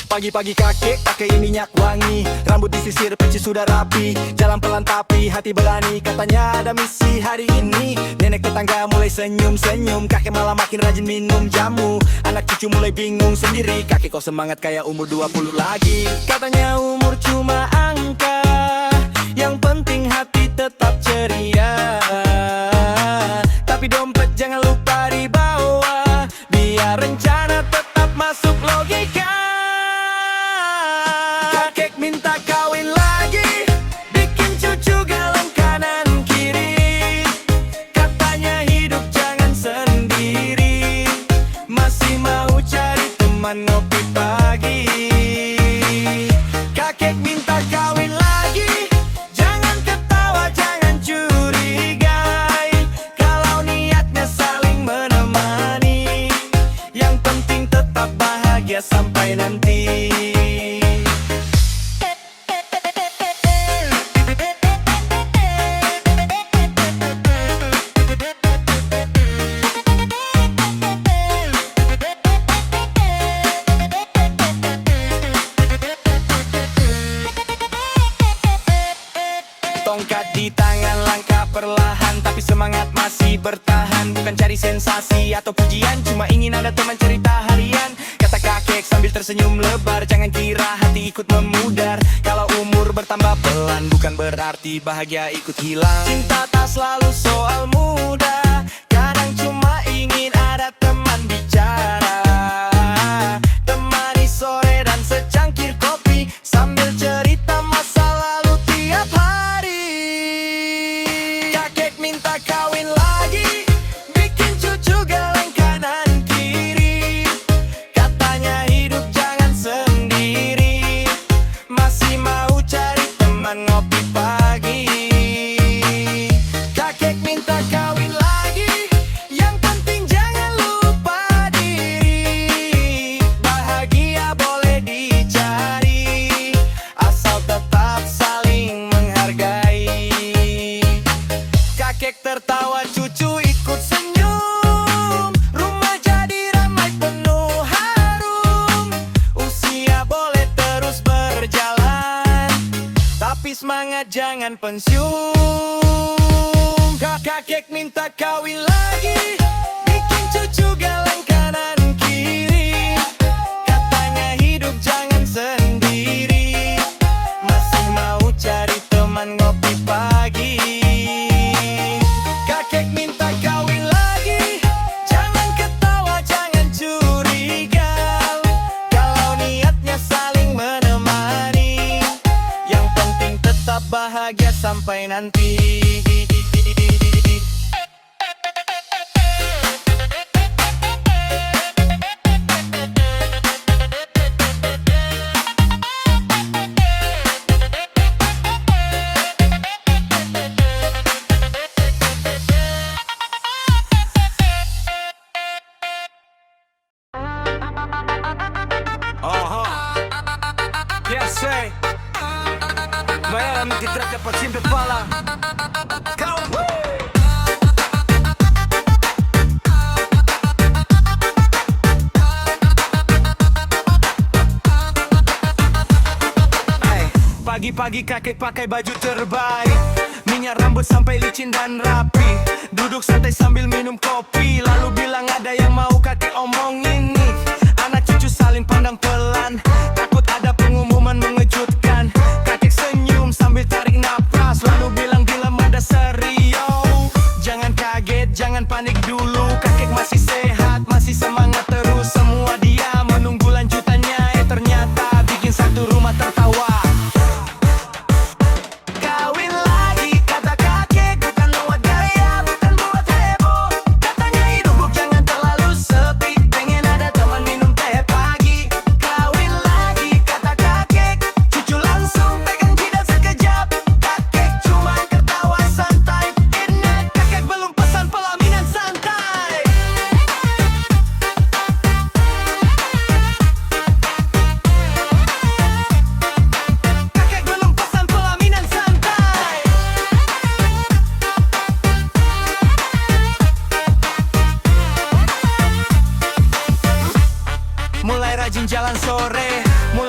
Pagi-pagi kakek pakai minyak wangi, rambut disisir peci sudah rapi, jalan pelan tapi hati berani. Katanya ada misi hari ini. Nenek tetangga mulai senyum-senyum, kakek malah makin rajin minum jamu. Anak cucu mulai bingung sendiri, kakek kok semangat kayak umur 20 lagi. Katanya umur cuma angka, yang penting hati tetap ceria. Tapi dompet jangan lupa dibawa, biar rencana tetap masuk logika. Kakek minta kawin lagi, bikin cucu galang kanan kiri. Katanya hidup jangan sendiri, masih mau cari teman ngopi pagi. Kakek minta kawin lagi, jangan ketawa, jangan curigai. Kalau niatnya saling menemani, yang penting tetap bahagia sampai nanti. Tongkat di tangan, langkah perlahan, tapi semangat masih bertahan. Bukan cari sensasi atau pujian, cuma ingin ada teman cerita harian. Kata kakek sambil tersenyum lebar, jangan kira hati ikut memudar. Kalau umur bertambah pelan, bukan berarti bahagia ikut hilang. Cinta tak selalu soal mudah, kadang cuma ingin ada teman bicara. Temani sore dan secangkir kopi, sambil cerita masa lalu tiap hari. Kakek minta kawin lagi, bikin cucu galang kanan kiri. Katanya hidup jangan sendiri, masih mau cari teman ngopi pagi. Kakek minta kawin lagi, yang penting jangan lupa diri. Bahagia boleh dicari, asal tetap saling menghargai. Kakek tertawa, cucu ikut senyum, rumah jadi ramai penuh harum. Usia boleh terus berjalan, tapi semangat jangan pensiun. Kakek minta kawin lagi, bikin cucu galang kanan kiri. Katanya hidup jangan sendiri, masih mau cari teman ngopi pagi. Kakek minta kawin lagi, jangan ketawa, jangan curiga. Kalau niatnya saling menemani, yang penting tetap bahagia sampai nanti. Say, bayaran tidak dapat simpe pala. Kau pagi-pagi kakek pakai baju terbaik, minyak rambut sampai licin dan rapi. Duduk santai sambil minum kopi, lalu bilang ada yang mau kakek omongin nih. Anak cucu saling pandang pelan, takut ada pengumuman mengejutkan. Kakek senyum sambil tarik napas, lalu bilang bila ada serio. Jangan kaget, jangan panik dulu, kakek masih sehat, masih semangat terus. Semua dia menunggu lanjutannya, ternyata bikin satu rumah tertawa. Kawin lagi, kata kakek, bukan buat gaya, bukan buat heboh. Katanya hidup jangan terlalu sepi, pengen ada teman minum teh pagi. Kawin lagi, kata kakek, cucu langsung pegang jidat sekejap. Kakek cuma ketawa santai, ingat kakek belum pesan pelaminan santai. Kakek belum pesan pelaminan santai. Mulai rajin jalan sore, mulai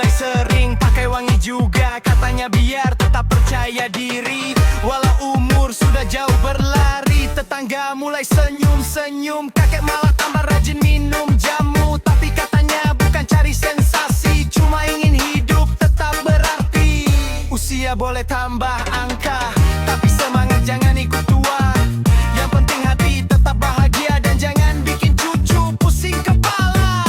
biar tetap percaya diri. Walau umur sudah jauh berlari, tetangga mulai senyum-senyum, kakek malah tambah rajin minum jamu. Tapi katanya bukan cari sensasi, cuma ingin hidup tetap berarti. Usia boleh tambah angka, tapi semangat jangan ikut tua. Yang penting hati tetap bahagia dan jangan bikin cucu pusing kepala.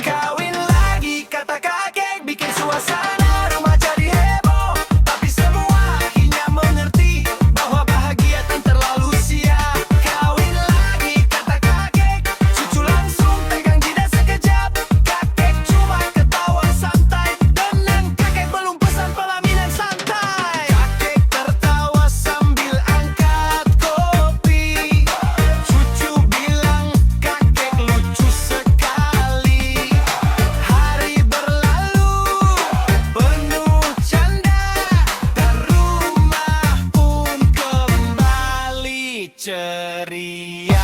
Kawin lagi kata kakek bikin suasana rumah jadi heboh, tapi semua akhirnya mengerti bahwa bahagia tak terlalu sia. Kawin lagi kata kakek, cucu langsung pegang jidat sekejap. Kakek cuma ketawa santai, tenang kakek belum pesan pelaminan santai. Kakek tertawa sambil angkat kopi, cucu bilang kakek lucu sekali. Hari berlalu penuh canda, dan rumah pun kembali ceria.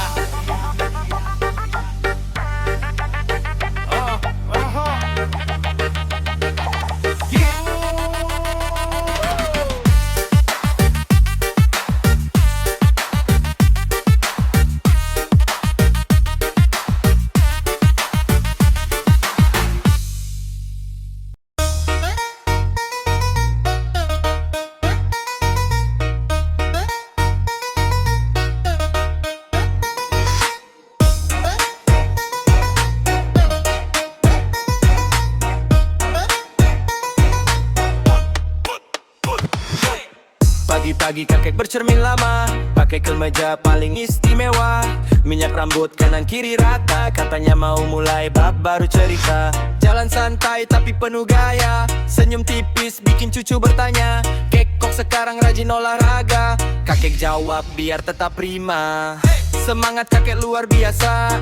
Pagi-pagi kakek bercermin lama, pakai kemeja paling istimewa, minyak rambut kanan kiri rata, katanya mau mulai bab baru cerita. Jalan santai tapi penuh gaya, senyum tipis bikin cucu bertanya, kek kok sekarang rajin olahraga? Kakek jawab biar tetap prima. Semangat kakek luar biasa,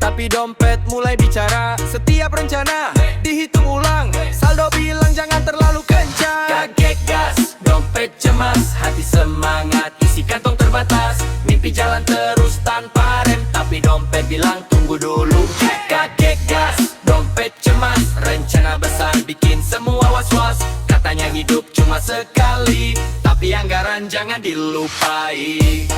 tapi dompet mulai bicara. Setiap rencana dihitung ulang, saldo bilang jangan terlalu kencang. Kakek gas, dompet cemas, hati semangat, isi kantong terbatas. Mimpi jalan terus tanpa rem, tapi dompet bilang tunggu dulu. Kakek gas, dompet cemas, rencana besar bikin semua was-was. Katanya hidup cuma sekali, tapi anggaran jangan dilupai.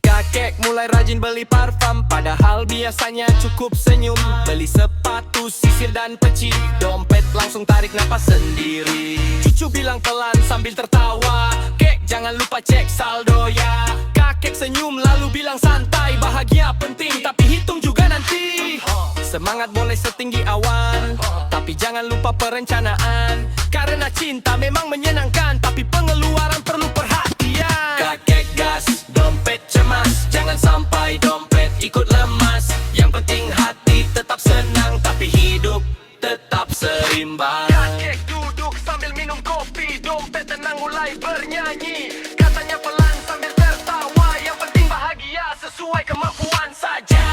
Kakek mulai rajin beli parfum, padahal biasanya cukup senyum. Beli sepatu, sisir dan peci, dompet langsung tarik napas sendiri. Cucu bilang pelan sambil tertawa, kek jangan lupa cek saldo ya. Kakek senyum lalu bilang santai, bahagia penting tapi hitung juga nanti. Semangat boleh setinggi awan, tapi jangan lupa perencanaan. Karena cinta memang menyenangkan, tapi pengeluaran perlu perhatian. Kakek gas, dompet cemas, jangan sampai dompet ikut lemas. Yang penting hati tetap senang, tapi hidup tetap seimbang. Kakek duduk sambil minum kopi, dompet tenang mulai bernyanyi. Katanya pelan sambil tertawa, yang penting bahagia sesuai kemampuan saja.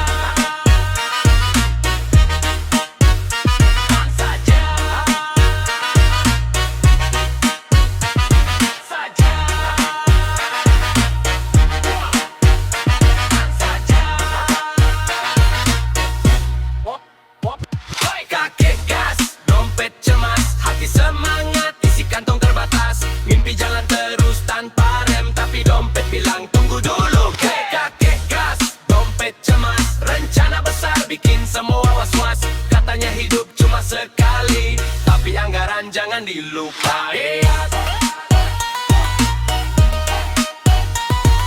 Kakek gas, dompet cemas, hati semangat, isi kantong terbatas. Mimpi jalan terus tanpa rem, tapi dompet bilang tunggu dulu. Kakek gas, dompet cemas, rencana besar bikin semua was-was. Katanya hidup cuma sekali, tapi anggaran jangan dilupai.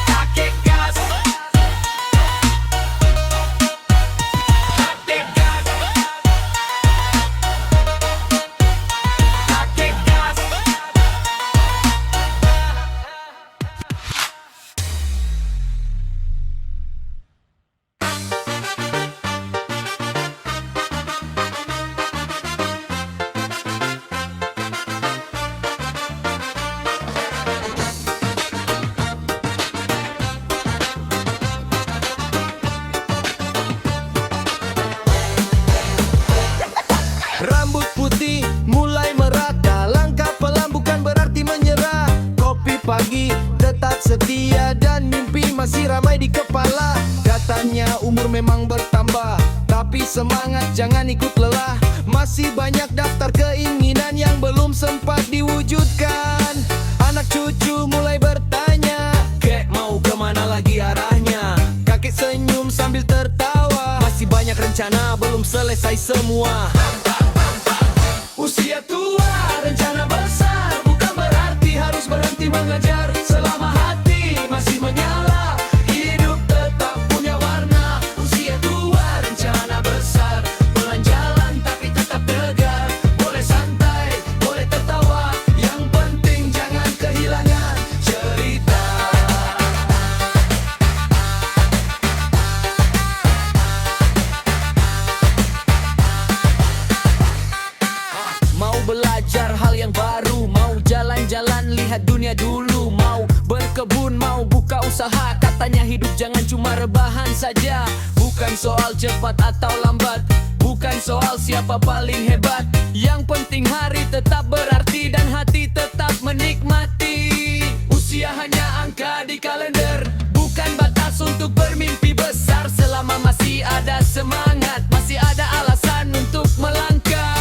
Kakek gas, kakek gas, kakek gas. usia dan mimpi masih ramai di kepala. Katanya umur memang bertambah, tapi semangat jangan ikut lelah. Masih banyak daftar keinginan yang belum sempat diwujudkan. Anak cucu mulai bertanya, kek mau kemana lagi arahnya? Kakek senyum sambil tertawa, masih banyak rencana belum selesai semua. Usia tua, rencana besar, bukan berarti harus berhenti mengejar. Selama hati masih menyala, hidup tetap punya warna. Usia tua, rencana besar, pelan jalan tapi tetap tegar. Boleh santai, boleh tertawa, yang penting jangan kehilangan cerita. Mau belajar hal yang baru, mau jalan-jalan lihat dunia dulu, mau berkebun, mau buka usaha. Katanya hidup jangan cuma rebahan saja. Bukan soal cepat atau lambat, bukan soal siapa paling hebat. Yang penting hari tetap berarti dan hati tetap menikmati. Usia hanya angka di kalender, bukan batas untuk bermimpi besar. Selama masih ada semangat, masih ada alasan untuk melangkah.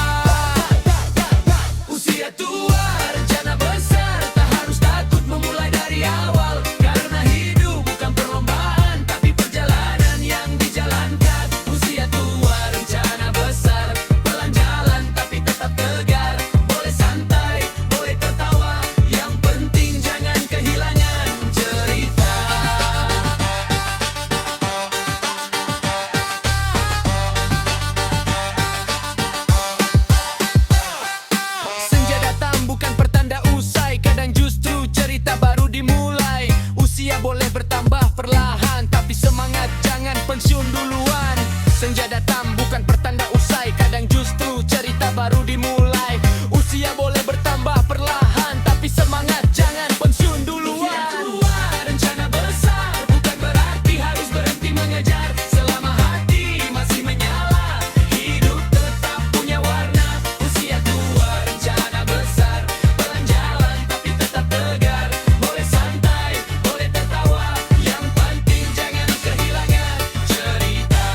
Usia tua, rencana besar, tak harus takut memulai dari awal. Karena hidup bukan perlombaan, tapi perjalanan yang dijalankan. Usia tua, rencana besar, pelan jalan tapi tetap tegar. Boleh santai, boleh tertawa, yang penting jangan kehilangan cerita. Senja datang bukan pertanda usai, kadang justru cerita baru dimulai. Usia boleh bertambah perlahan, tapi semangat jangan pensiun duluan. Senja datang bukan pertanda usai, kadang justru cerita baru dimulai. Usia boleh bertambah perlahan, tapi semangat jangan pensiun duluan. Usia tua, rencana besar, bukan berarti harus berhenti mengejar. Selama hati masih menyala, hidup tetap punya warna. Usia tua, rencana besar, pelan jalan tapi tetap tegar. Boleh santai, boleh tertawa, yang penting jangan kehilangan cerita.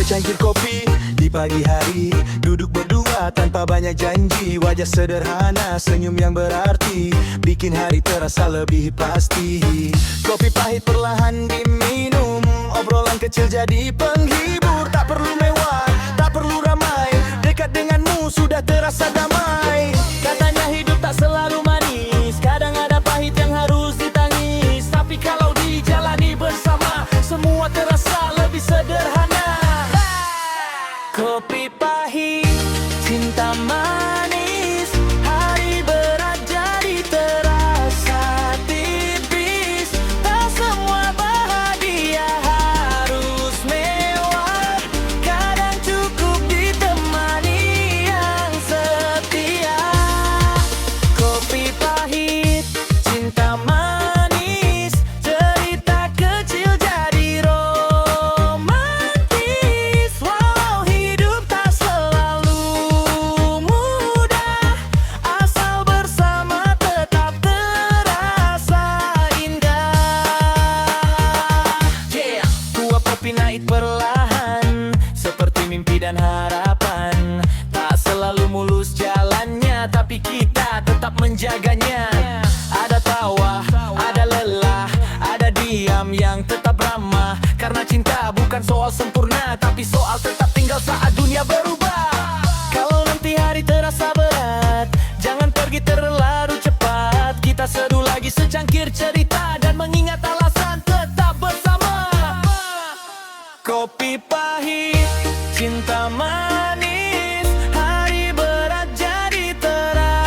Secangkir kopi di pagi hari, duduk berdua tanpa banyak janji. Wajah sederhana, senyum yang berarti, bikin hari terasa lebih pasti. Kopi pahit perlahan diminum, obrolan kecil jadi penghibur. Tak perlu mewah, tak perlu ramai, dekat denganmu sudah terasa damai. Katanya hidup tak selalu manis, kadang ada pahit yang harus ditangis. Tapi kalau dijalani bersama, semua terasa lebih sederhana. Kopi pahit, cinta manis, hari berat jadi terasa tipis. Tak semua bahagia harus mewah, kadang cukup ditemani yang setia. Kopi pahit, cinta manis, cerita kecil jadi romantis. Walau hidup tak selalu mudah, asal bersama tetap terasa indah. Yeah. Uap kopi naik perlahan, seperti mimpi dan harapan. Tak selalu mulus jalannya, tapi kita tetap menjaganya. Ada tawa, ada lelah, ada diam yang tetap ramah. Karena cinta bukan soal sempurna, tapi soal tetap tinggal saat dunia berubah. Kalau nanti hari terasa berat, jangan pergi terlalu cepat. Kita seduh lagi secangkir cerita dan mengingat alasan tetap bersama. Kopi pahit, cinta manis, hari berat jadi terasa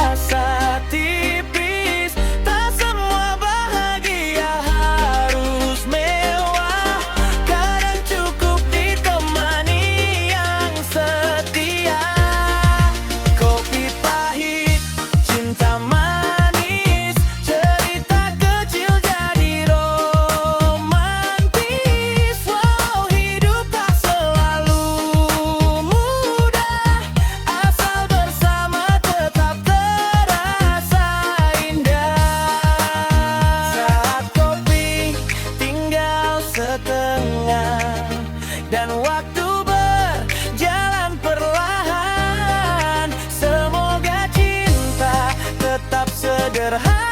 sederhana